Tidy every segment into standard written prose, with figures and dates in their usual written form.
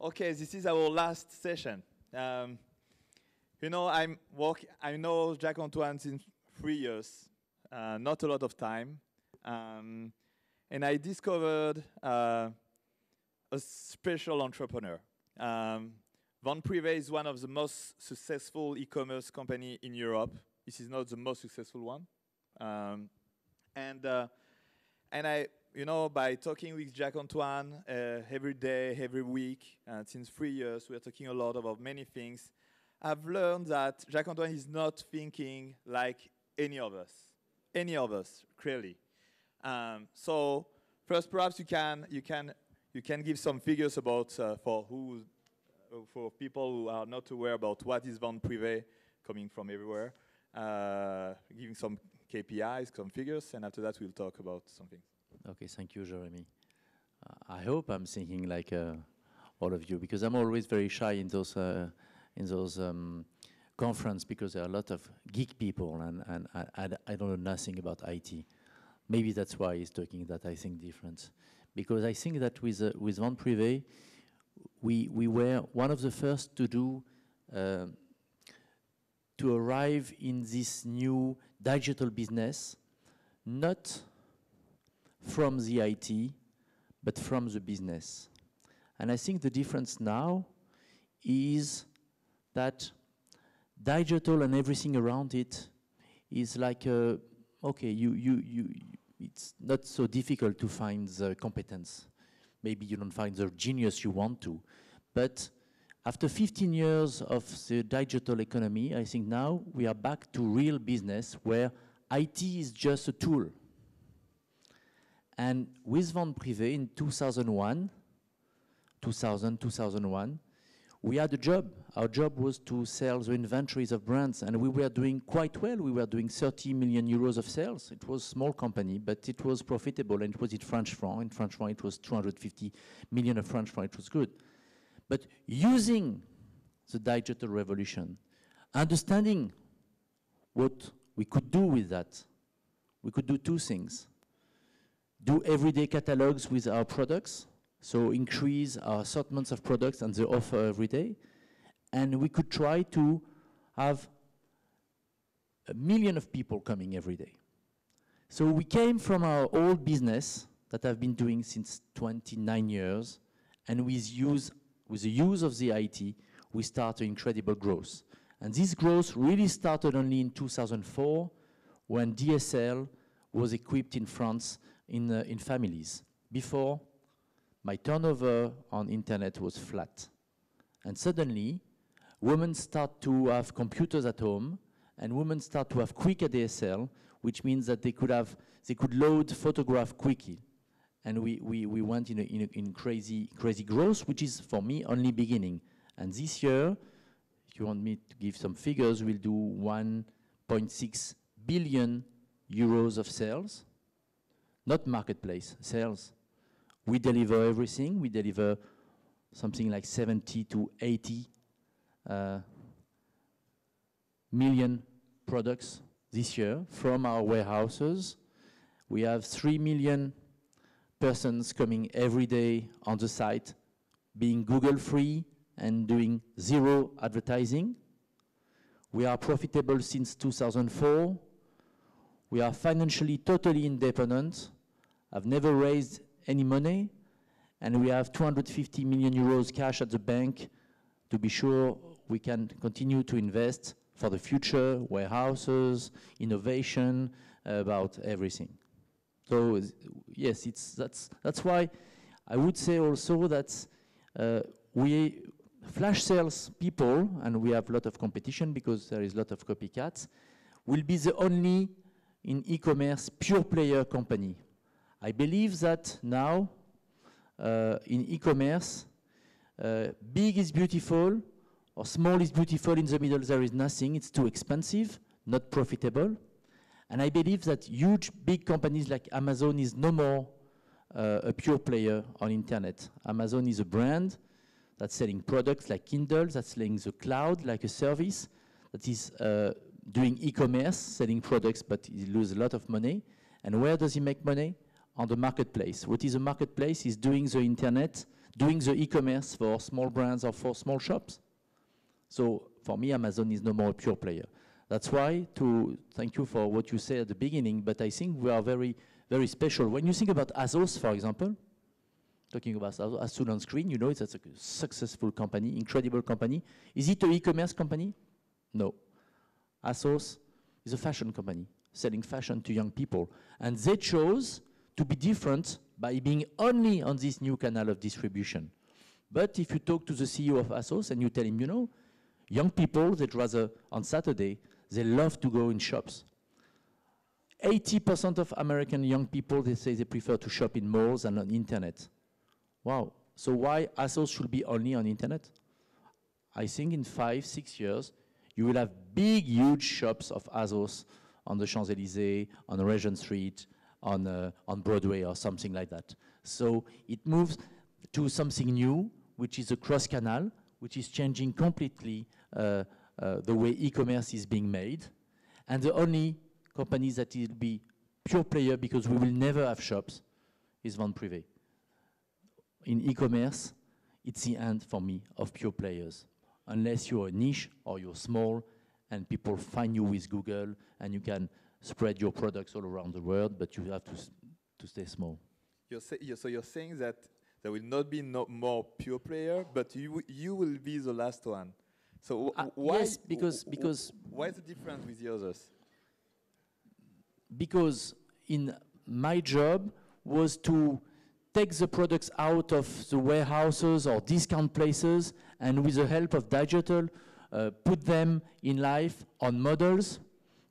Okay, this is our last session. You know, I know Jacques Antoine since 3 years, not a lot of time. And I discovered a special entrepreneur. Vente Privée is one of the most successful e-commerce company in Europe. This is not the most successful one. And I, you know, by talking with Jacques Antoine every day, every week, since 3 years, we are talking a lot about many things. I've learned that Jacques Antoine is not thinking like any of us, clearly. So first, perhaps you can give some figures about for people who are not aware about what is Vente Privée, coming from everywhere, giving some KPIs, some figures, and after that we'll talk about something. Okay, thank you, Jeremy. I hope I'm thinking like all of you, because I'm always very shy in those conferences, because there are a lot of geek people, and I don't know nothing about IT. Maybe that's why he's talking that I think different. Because I think that with Vente Privée, we were one of the first to do, to arrive in this new digital business, not from the IT, but from the business. And I think the difference now is that digital and everything around it is like, okay, it's not so difficult to find the competence. Maybe you don't find the genius you want to. But after 15 years of the digital economy, I think now we are back to real business where IT is just a tool. And with Vente Privée in 2001, we had a job. Our job was to sell the inventories of brands, and we were doing quite well. We were doing 30 million euros of sales. It was a small company, but it was profitable, and it was in French francs. In French francs, it was 250 million of French francs. It was good. But using the digital revolution, understanding what we could do with that, we could do two things. Do everyday catalogs with our products, so increase our assortments of products and the offer every day. And we could try to have 1 million of people coming every day. So we came from our old business that I've been doing since 29 years, and with the use of the IT, we started incredible growth. And this growth really started only in 2004, when DSL was equipped in France in families. Before, my turnover on internet was flat. And suddenly, women start to have computers at home, and women start to have quick ADSL, which means that they could load photograph quickly. And we went in crazy growth, which is, for me, only beginning. And this year, if you want me to give some figures, we'll do 1.6 billion euros of sales, not marketplace, sales. We deliver everything. We deliver something like 70 to 80 million products this year from our warehouses. We have 3 million persons coming every day on the site, being Google free and doing 0 advertising. We are profitable since 2004. We are financially totally independent. I've never raised any money, and we have 250 million euros cash at the bank to be sure we can continue to invest for the future, warehouses, innovation, about everything. So yes, that's why I would say also that we flash sales people, and we have a lot of competition because there is a lot of copycats, will be the only in e-commerce pure player company. I believe that now in e-commerce, big is beautiful or small is beautiful. In the middle there is nothing. It's too expensive, not profitable. And I believe that huge, big companies like Amazon is no more a pure player on internet. Amazon is a brand that's selling products like Kindle, that's selling the cloud like a service, that is doing e-commerce, selling products, but he loses a lot of money. And where does he make money? On the marketplace. What is a marketplace? Is doing the internet doing the e-commerce for small brands or for small shops. So for me, Amazon is no more a pure player. That's why, thank you for what you said at the beginning, but I think we are very, very special. When you think about Azos, for example, talking about Azos, as soon on screen, you know it's a successful company, incredible company. Is it an e-commerce company? No. Azos is a fashion company, selling fashion to young people. And they chose to be different by being only on this new canal of distribution. But if you talk to the CEO of Azos and you tell him, you know, young people, they'd rather, on Saturday, they love to go in shops. 80% of American young people, they say they prefer to shop in malls and on internet. Wow, so why Azos should be only on internet? I think in 5-6 years, you will have big, huge shops of Azos on the Champs-Élysées, on Regent Street, on Broadway or something like that. So it moves to something new, which is a cross-canal, which is changing completely the way e-commerce is being made. And the only companies that will be pure player, because we will never have shops, is Vente Privée. In e-commerce, it's the end for me of pure players. Unless you're a niche or you're small and people find you with Google and you can spread your products all around the world, but you have to stay small. So you're saying that there will not be more pure player, but you will be the last one. So why? Yes, because why is the difference with the others? Because in my job was to take the products out of the warehouses or discount places and with the help of digital, put them in life on models,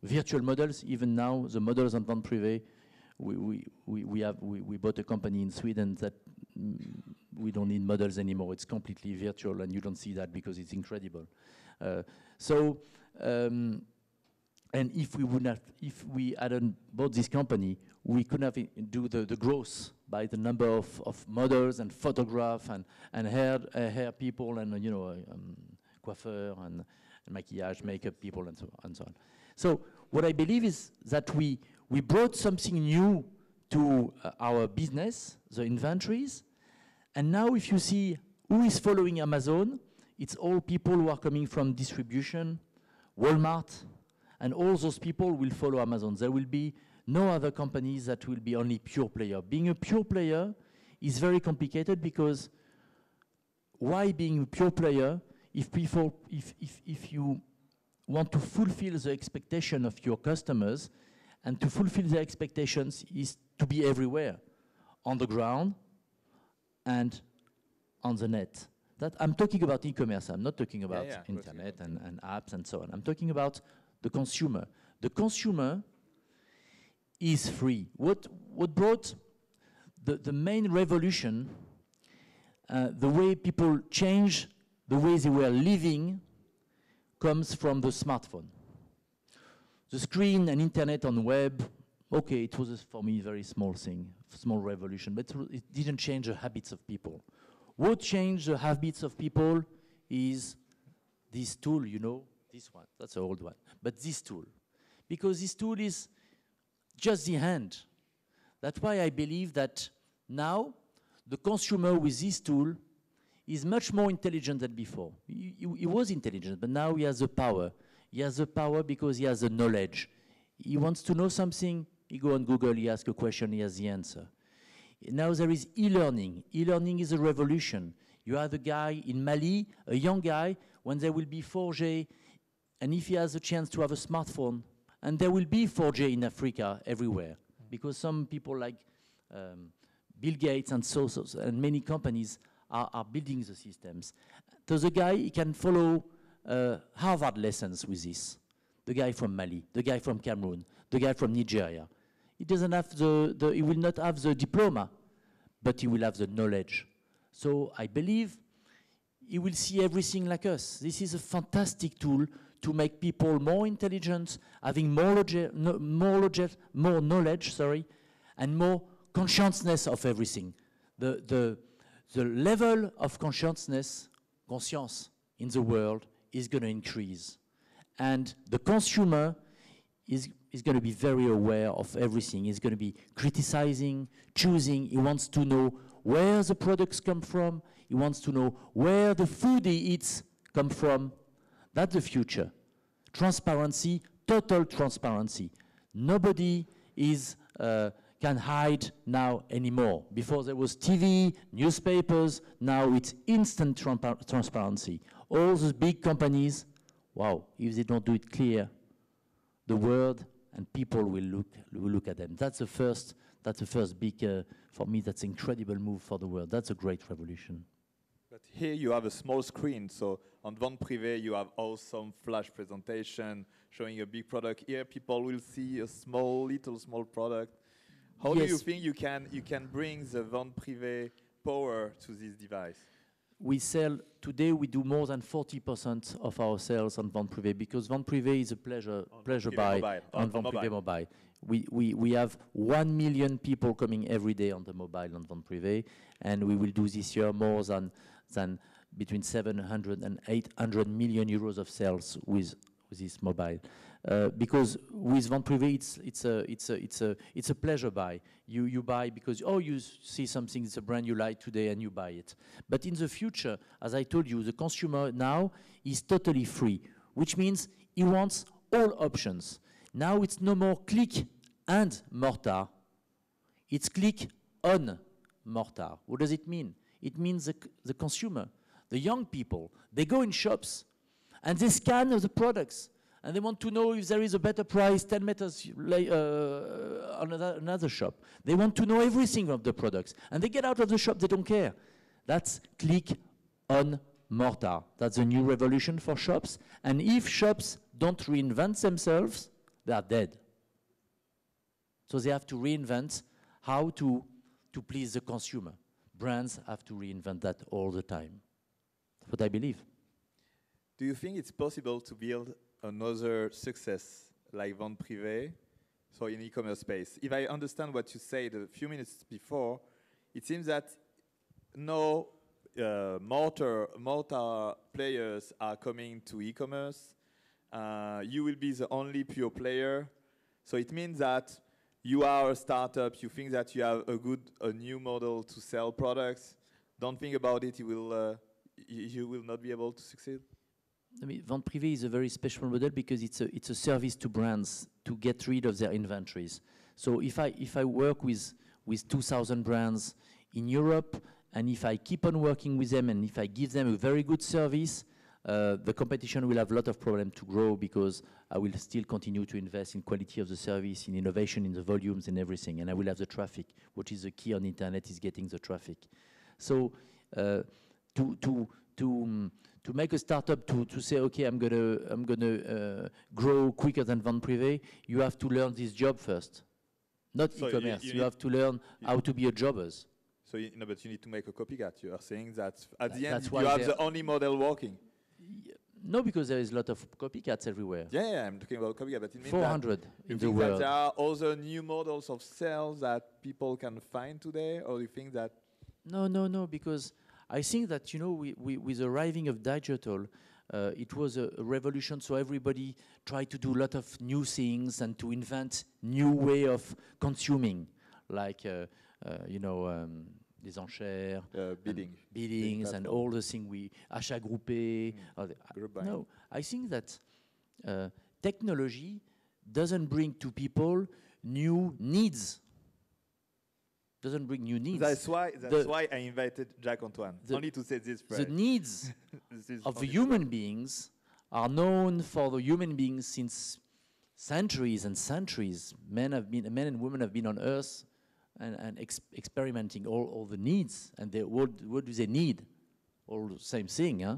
virtual models. Even now, the models on Vente Privée, we bought a company in Sweden that we don't need models anymore. It's completely virtual, and you don't see that because it's incredible. And if we hadn't bought this company, we couldn't have do the growth by the number of models and photograph and hair people and coiffeur and maquillage, makeup people and so on. So what I believe is that we brought something new to our business, the inventories, and now if you see who is following Amazon, it's all people who are coming from distribution, Walmart, and all those people will follow Amazon. There will be no other companies that will be only pure player. Being a pure player is very complicated because why being a pure player if you want to fulfill the expectation of your customers, and to fulfill their expectations is to be everywhere, on the ground and on the net. That I'm talking about e-commerce. I'm not talking about internet and apps and so on. I'm talking about the consumer. The consumer is free. What brought the main revolution, the way people change the way they were living, comes from the smartphone. The screen and internet on web, okay, it was for me a very small thing, small revolution, but it didn't change the habits of people. What changed the habits of people is this tool, you know, this one, that's an old one, but this tool. Because this tool is just the hand. That's why I believe that now the consumer with this tool is much more intelligent than before. He was intelligent, but now he has the power. He has the power because he has the knowledge. He wants to know something, he go on Google, he asks a question, he has the answer. Now there is e-learning. E-learning is a revolution. You have a guy in Mali, a young guy, when there will be 4G, and if he has a chance to have a smartphone, and there will be 4G in Africa everywhere, because some people like Bill Gates and many companies are building the systems. So the guy, he can follow Harvard lessons with this. The guy from Mali, the guy from Cameroon, the guy from Nigeria. He doesn't have he will not have the diploma, but he will have the knowledge. So I believe he will see everything like us. This is a fantastic tool to make people more intelligent, having more knowledge, and more consciousness of everything. The level of conscience in the world is going to increase. And the consumer is going to be very aware of everything. He's going to be criticizing, choosing. He wants to know where the products come from. He wants to know where the food he eats come from. That's the future. Transparency, total transparency. Nobody can hide now anymore. Before there was TV, newspapers, now it's instant transparency. All those big companies, wow, if they don't do it clear, the world and people will look at them. That's the first big, for me, that's an incredible move for the world. That's a great revolution. But here you have a small screen, so on Vente Privée you have awesome flash presentation showing a big product. Here people will see a small product. How do you think you can bring the Vente Privée power to this device? We sell, today we do more than 40% of our sales on Vente Privée because Vente Privée is a pleasure buy on Vente Privée mobile. We have 1 million people coming every day on the mobile on Vente Privée, and we will do this year more than between 700 and 800 million euros of sales with this mobile. Because with Vente Privée, it's a pleasure buy. You buy because you see something, it's a brand you like today, and you buy it. But in the future, as I told you, the consumer now is totally free, which means he wants all options. Now it's no more click and mortar. It's click on mortar. What does it mean? It means the consumer, the young people, they go in shops and they scan the products. And they want to know if there is a better price 10 meters on another shop. They want to know everything of the products. And they get out of the shop, they don't care. That's click on mortar. That's a new revolution for shops. And if shops don't reinvent themselves, they are dead. So they have to reinvent how to please the consumer. Brands have to reinvent that all the time. That's what I believe. Do you think it's possible to build another success like Vente Privée, so in e-commerce space? If I understand what you said a few minutes before, it seems that no mortar players are coming to e-commerce. You will be the only pure player. So it means that you are a startup, you think that you have a new model to sell products. Don't think about it, you will not be able to succeed. I mean, Vente Privée is a very special model because it's a service to brands to get rid of their inventories. So if I work with 2,000 brands in Europe, and if I keep on working with them, and if I give them a very good service, the competition will have a lot of problems to grow because I will still continue to invest in quality of the service, in innovation, in the volumes, and everything, and I will have the traffic, which is the key on internet, is getting the traffic. So to make a startup to say, okay, I'm gonna grow quicker than Vente Privée, you have to learn this job first, not e-commerce. You have to learn how to be a jobbers. So but you need to make a copycat. You are saying that at the end you have the only model working. No, because there is a lot of copycats everywhere. Yeah, I'm talking about copycat, but it means 400 in the world. There are other new models of sales that people can find today, or you think that? No, because I think that, with the arriving of digital, it was a revolution, so everybody tried to do a lot of new things and to invent new way of consuming, like, les enchères, biddings, and all the things achats groupés. No, I think that technology doesn't bring to people new needs. Doesn't bring new needs. That's why I invited Jacques Antoine, only to say this phrase. The needs of the human beings are known for the human beings since centuries and centuries. Men and women have been on Earth and experimenting all the needs. And what do they need? All the same thing, huh?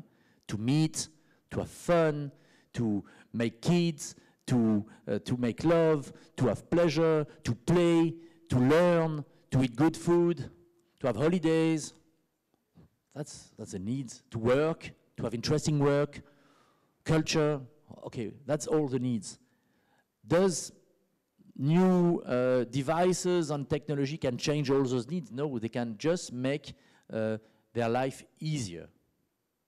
To meet, to have fun, to make kids, to make love, to have pleasure, to play, to learn, to eat good food, to have holidays. That's a need. To work, to have interesting work, culture. Okay, that's all the needs. Does new devices and technology can change all those needs? No, they can just make their life easier,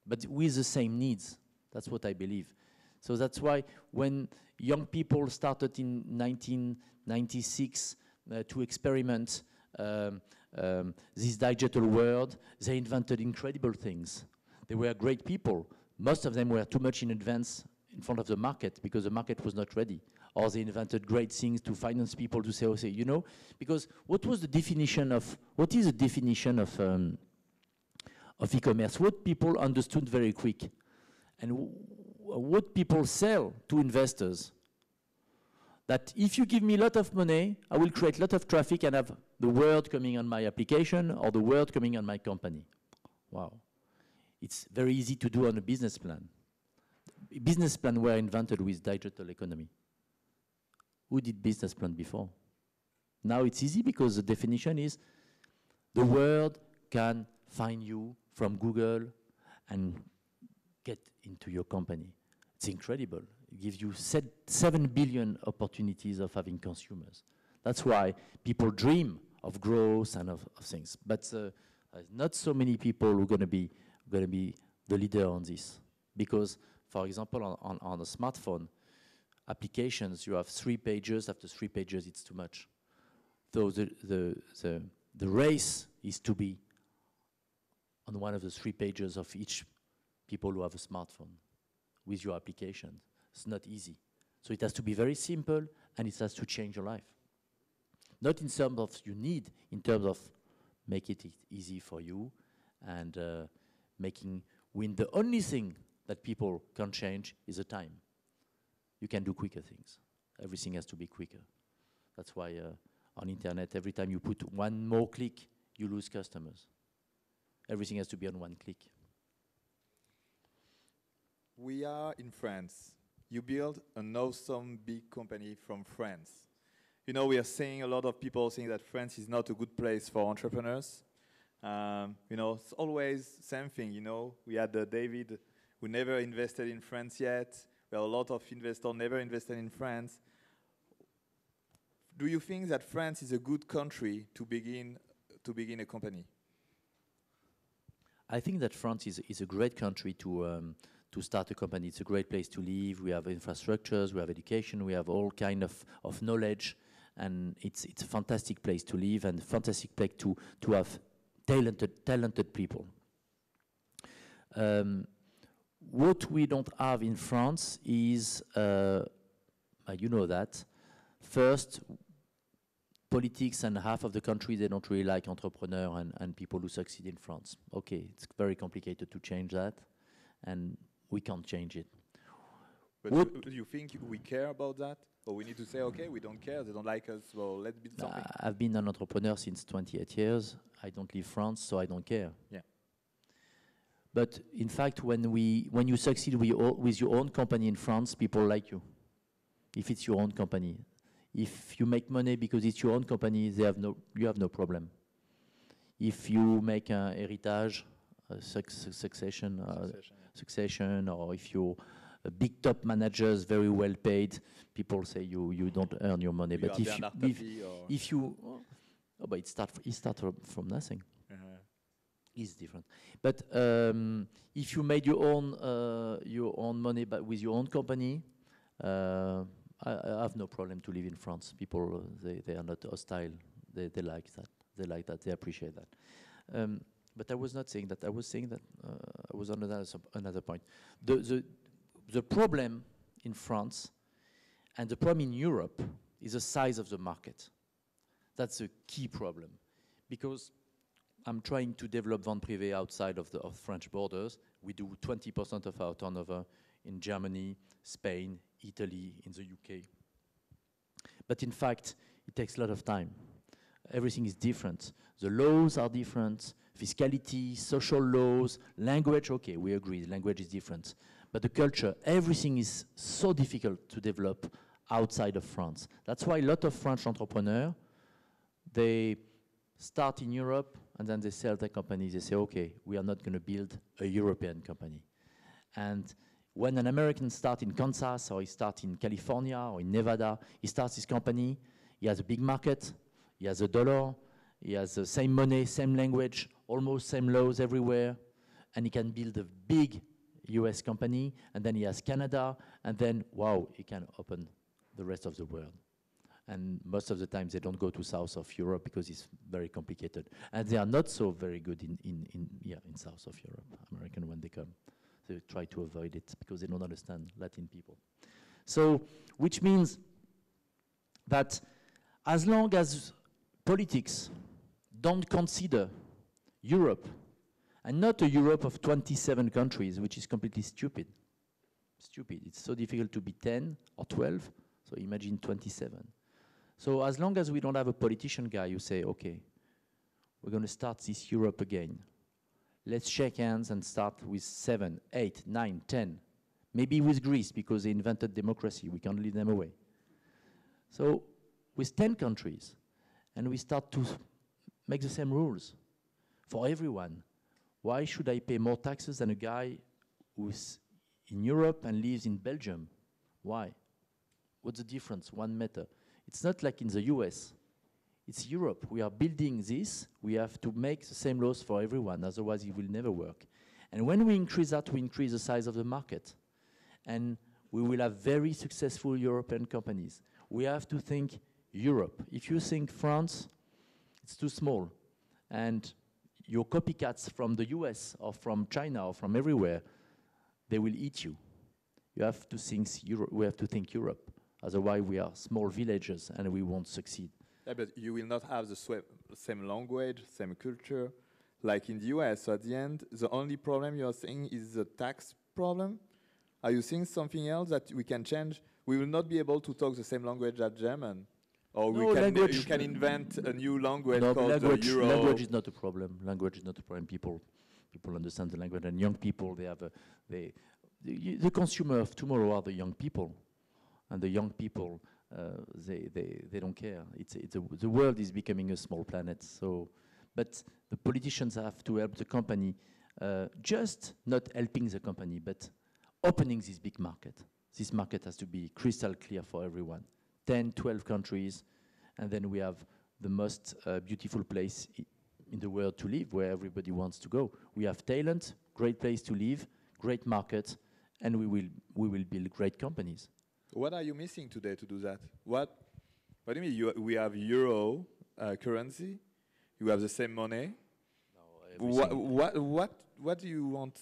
but with the same needs. That's what I believe. So that's why when young people started in 1996 to experiment um, this digital world, they invented incredible things. They were great people. Most of them were too much in advance in front of the market because the market was not ready. Or they invented great things to finance people to say, oh, say, you know, because what is the definition of e-commerce? What people understood very quick, and what people sell to investors. That if you give me a lot of money, I will create a lot of traffic and have the word coming on my application or the word coming on my company. Wow. It's very easy to do on a business plan. Business plans were invented with digital economy. Who did business plan before? Now it's easy because the definition is the world can find you from Google and get into your company. It's incredible. It gives you 7 billion opportunities of having consumers. That's why people dream of growth and of things. But not so many people who are going to be the leader on this. Because, for example, on a smartphone, applications, you have 3 pages. After 3 pages, it's too much. So the race is to be on one of the 3 pages of each people who have a smartphone with your application. It's not easy. So it has to be very simple, and it has to change your life. Not in terms of you need, in terms of make it easy for you and making win. The only thing that people can change is the time. You can do quicker things. Everything has to be quicker. That's why on internet, every time you put one more click, you lose customers. Everything has to be on one click. We are in France. You build an awesome big company from France. You know, we are seeing a lot of people saying that France is not a good place for entrepreneurs. You know, it's always same thing, you know. We had David, who never invested in France yet. There are a lot of investors never invested in France. Do you think that France is a good country to begin a company? I think that France is a great country to start a company. It's a great place to live. We have infrastructures, we have education, we have all kind of knowledge, and it's a fantastic place to live and fantastic place to have talented people. What we don't have in France is, you know that, first, politics and half of the country, they don't really like entrepreneurs and people who succeed in France. Okay, it's very complicated to change that, and we can't change it. But do you think we care about that? Or we need to say, okay, we don't care, they don't like us, well, let's build something? I've been an entrepreneur since 28 years. I don't leave France, so I don't care. Yeah. But in fact, when you succeed with your own company in France, people like you. If it's your own company. If you make money because it's your own company, you have no problem. If you make an héritage, succession, or if you're a big top managers, very well paid, people say you don't earn your money. But if you, but it start from nothing. It's different. But if you made your own money, but with your own company, I have no problem to live in France. People, they are not hostile. They like that. They like that. They appreciate that. But I was not saying that. I was saying that I was on another point. The problem in France and the problem in Europe is the size of the market. That's a key problem, because I'm trying to develop Vente Privée outside of French borders. We do 20% of our turnover in Germany, Spain, Italy, in the UK. But in fact, it takes a lot of time. Everything is different. The laws are different, fiscality, social laws, language, okay, we agree, language is different. But the culture, everything is so difficult to develop outside of France. That's why a lot of French entrepreneurs, they start in Europe and then they sell their companies. They say, okay, we are not going to build a European company. And when an American starts in Kansas or he starts in California or in Nevada, he starts his company, he has a big market, he has a dollar, he has the same money, same language, almost same laws everywhere, and he can build a big US company, and then he has Canada, and then, wow, he can open the rest of the world. And most of the time they don't go to south of Europe because it's very complicated. And they are not so very good in south of Europe, American, when they come. They try to avoid it because they don't understand Latin people. So, which means that as long as politics don't consider Europe, and not a Europe of 27 countries, which is completely stupid. Stupid. It's so difficult to be 10 or 12, so imagine 27. So as long as we don't have a politician guy who say, okay, we're going to start this Europe again. Let's shake hands and start with 7, 8, 9, 10. Maybe with Greece, because they invented democracy. We can't lead them away. So with 10 countries, and we start to make the same rules for everyone. Why should I pay more taxes than a guy who's in Europe and lives in Belgium? Why? What's the difference? 1 meter. It's not like in the US. It's Europe. We are building this. We have to make the same laws for everyone, otherwise it will never work. And when we increase that, we increase the size of the market. And we will have very successful European companies. We have to think Europe. If you think France, it's too small. And your copycats from the US or from China or from everywhere, they will eat you. You have to think we have to think Europe. Otherwise, we are small villages and we won't succeed. Yeah, but you will not have the same language, same culture, like in the US. So at the end, the only problem you are saying is the tax problem. Are you seeing something else that we can change? We will not be able to talk the same language as German. Or No, you can invent a new language called Euro. Language is not a problem. Language is not a problem. People understand the language, and young people, the consumer of tomorrow are the young people, and the young people they don't care. The world is becoming a small planet. So, but the politicians have to help the company, just not helping the company, but opening this big market. This market has to be crystal clear for everyone. 10, 12 countries, and then we have the most beautiful place in the world to live, where everybody wants to go. We have talent, great place to live, great market, and we will build great companies. What are you missing today to do that? What do you mean? We have euro currency. You have the same money. No, what do you want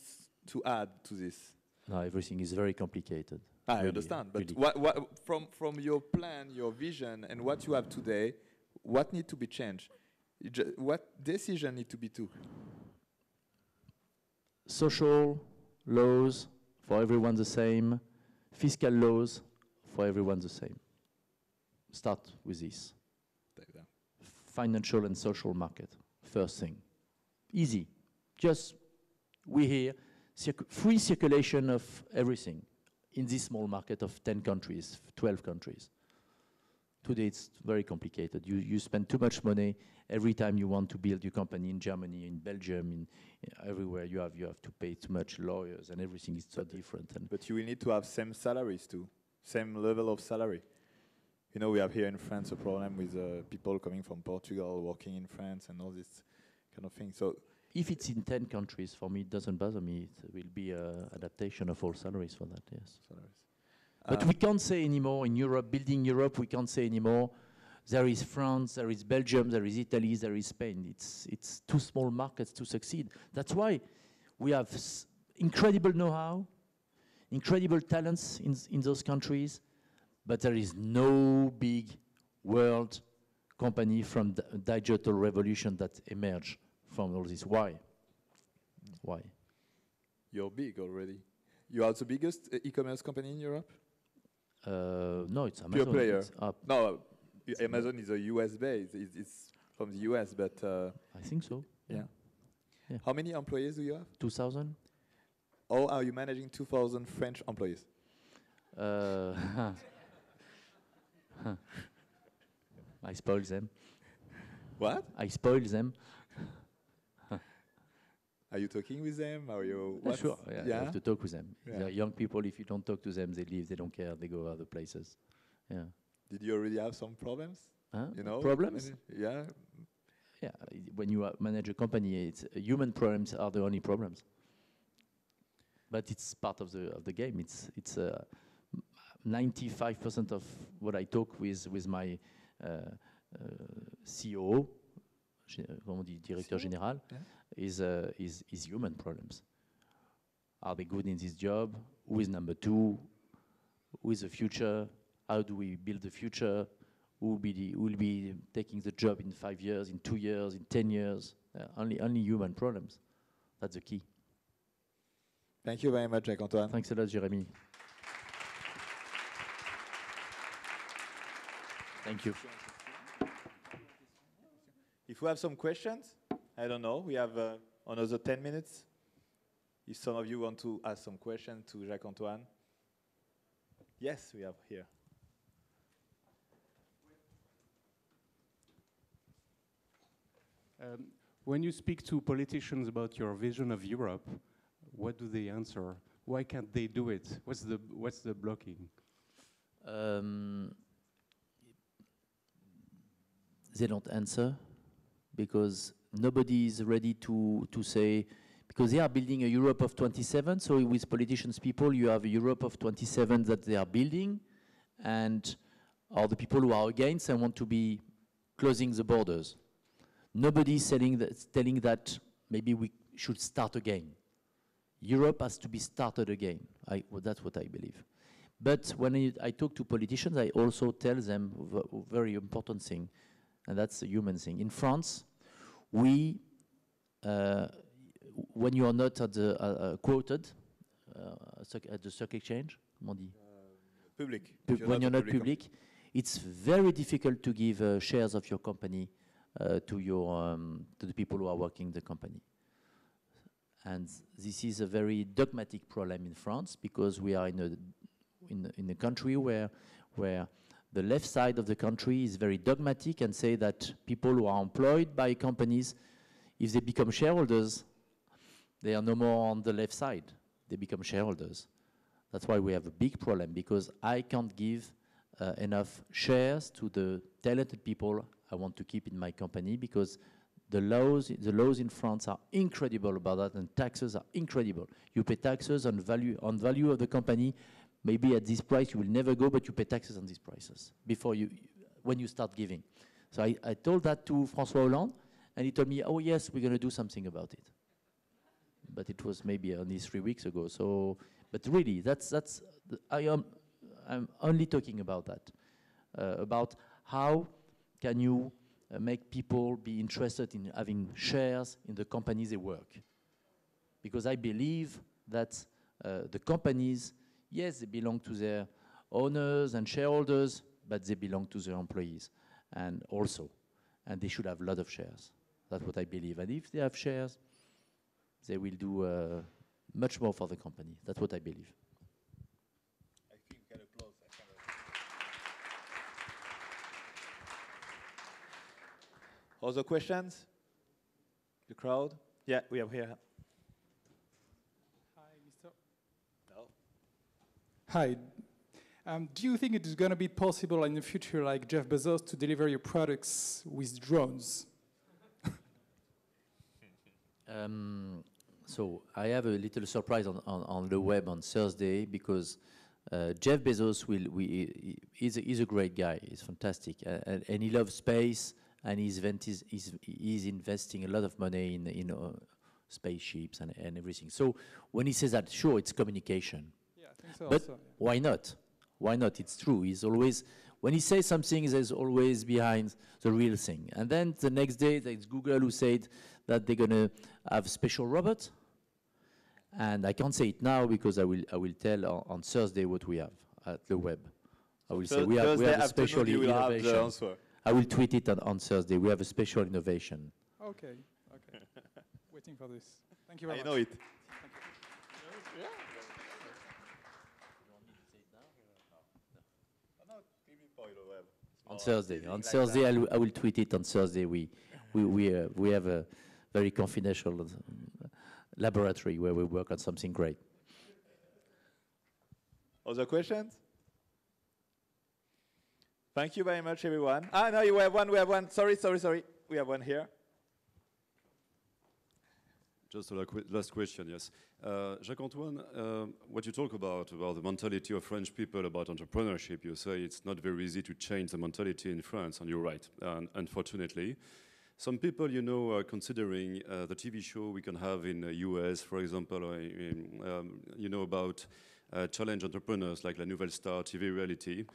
to add to this? No, everything is very complicated. I understand, but really. what from your plan, your vision, and what you have today, what needs to be changed? What decision need to be took? Social laws for everyone the same, fiscal laws for everyone the same. Start with this. Financial and social market, first thing. Easy. Just, we hear, free circulation of everything in this small market of 10 countries, 12 countries. Today it's very complicated. You spend too much money every time you want to build your company in Germany, in Belgium, everywhere you have to pay too much lawyers, and everything is so different. But you will need to have same salaries too, same level of salary. You know, we have here in France a problem with people coming from Portugal working in France and all this kind of thing. So if it's in 10 countries, for me, it doesn't bother me. It will be an adaptation of all salaries for that, yes. Salaries. But we can't say anymore in Europe, building Europe, we can't say anymore, there is France, there is Belgium, there is Italy, there is Spain. It's too small markets to succeed. That's why we have incredible know-how, incredible talents in those countries, but there is no big world company from the digital revolution that emerged from all this. Why? Why? You're big already. You are the biggest e-commerce company in Europe? No, it's Amazon. Pure player. No, Amazon is a US base. It's from the US, but I think so. Yeah. How many employees do you have? 2,000. Or are you managing 2,000 French employees? I spoil them. What? I spoil them. Are you talking with them? Are you? Sure. Yeah, you have to talk with them. Yeah. They're young people. If you don't talk to them, they leave. They don't care. They go other places. Yeah. Did you already have some problems? Huh? You know, problems? Yeah. Yeah. When you manage a company, human problems are the only problems. But it's part of the game. It's 95% of what I talk with my COO, comment on dit, directeur général, is human problems. Are they good in this job? Who is number two? Who is the future? How do we build the future? Who will be taking the job in 5 years, in 2 years, in 10 years? Only human problems. That's the key. Thank you very much, Jacques Antoine. Thanks a lot, Jérémy. Thank you. If you have some questions, I don't know, we have another 10 minutes. If some of you want to ask some questions to Jacques Antoine. Yes, we have here. When you speak to politicians about your vision of Europe, what do they answer? Why can't they do it? What's the blocking? They don't answer because nobody is ready to say, because they are building a Europe of 27, so with politicians people you have a Europe of 27 that they are building, and all the people who are against and want to be closing the borders. Nobody is telling that maybe we should start again. Europe has to be started again. Well, that's what I believe. But when I talk to politicians, I also tell them a very important thing, and that's a human thing. In France, we, when you are not at the quoted at the stock exchange, comment on dit? Public. When you're not public, it's very difficult to give shares of your company to the people who are working the company. And this is a very dogmatic problem in France because we are in a country where the left side of the country is very dogmatic and say that people who are employed by companies, if they become shareholders, they are no more on the left side. They become shareholders. That's why we have a big problem, because I can't give enough shares to the talented people I want to keep in my company, because the laws in France are incredible about that, and taxes are incredible. You pay taxes on value of the company. Maybe at this price you will never go, but you pay taxes on these prices when you start giving. So I told that to François Hollande, and he told me, "Oh yes, we're going to do something about it." But it was maybe only 3 weeks ago. So, but really, I'm only talking about that, about how can you make people be interested in having shares in the companies they work. Because I believe that the companies, yes, they belong to their owners and shareholders, but they belong to their employees and they should have a lot of shares. That's what I believe. And if they have shares, they will do much more for the company. That's what I believe. I think we can applause that kind of. Other questions? The crowd? Yeah, we have here. Hi, Mr. No. Hi. Do you think it is going to be possible in the future, like Jeff Bezos, to deliver your products with drones? So I have a little surprise on the web on Thursday, because Jeff Bezos is a great guy. He's fantastic, and he loves space, and he's investing a lot of money in spaceships and everything. So when he says that, sure, it's communication. Yeah, I think so. But also, yeah. why not? Why not? It's true. He's always, when he says something, there's always behind the real thing. And then the next day, there's Google who said that they're going to have special robots. And I can't say it now because I will tell on Thursday what we have at the web. I will say we have a special innovation. I will tweet it on Thursday. We have a special innovation. Okay. Waiting for this. Thank you very much. I know it. On Thursday, I will tweet it on Thursday. We have a very confidential laboratory where we work on something great. Other questions? Thank you very much, everyone. No, we have one. Sorry. We have one here. Just a last question, yes. Jacques-Antoine, what you talk about the mentality of French people about entrepreneurship, you say it's not very easy to change the mentality in France, and you're right, unfortunately. Some people, you know, are considering the TV show we can have in the US, for example, or you know, about challenge entrepreneurs like La Nouvelle Star, TV reality.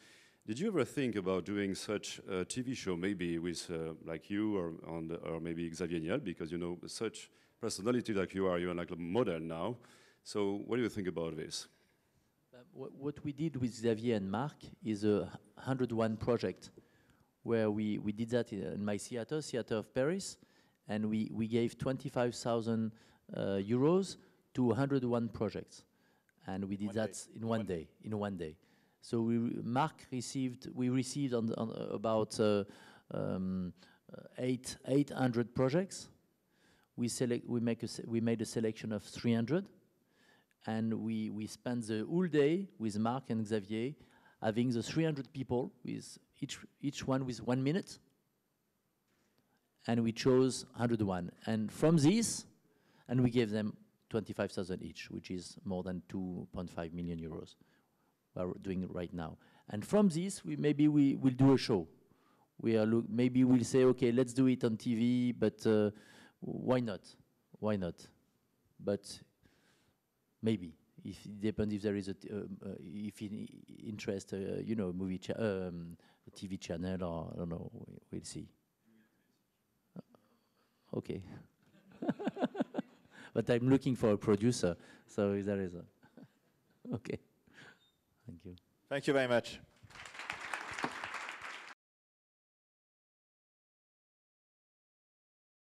Did you ever think about doing such a TV show, maybe with like you or maybe Xavier Niel, because you know such personality like you are, you're like a model now. So what do you think about this? What we did with Xavier and Marc is a 101 project, where we did that in my theater of Paris, and we gave 25,000 euros to 101 projects, and we did that in one day. So we received on about 800 projects. We made a selection of 300, and we spent the whole day with Marc and Xavier, having the 300 people with each one with 1 minute, and we chose 101. And from this, and we gave them 25,000 each, which is more than 2.5 million euros. We're doing it right now. And from this, maybe we will do a show. Maybe we'll say, okay, let's do it on TV, but why not? Why not? But maybe. If it depends if there is interest, you know, TV channel, or I don't know. We'll see. Okay. But I'm looking for a producer, so there is a. Okay. Thank you. Thank you very much.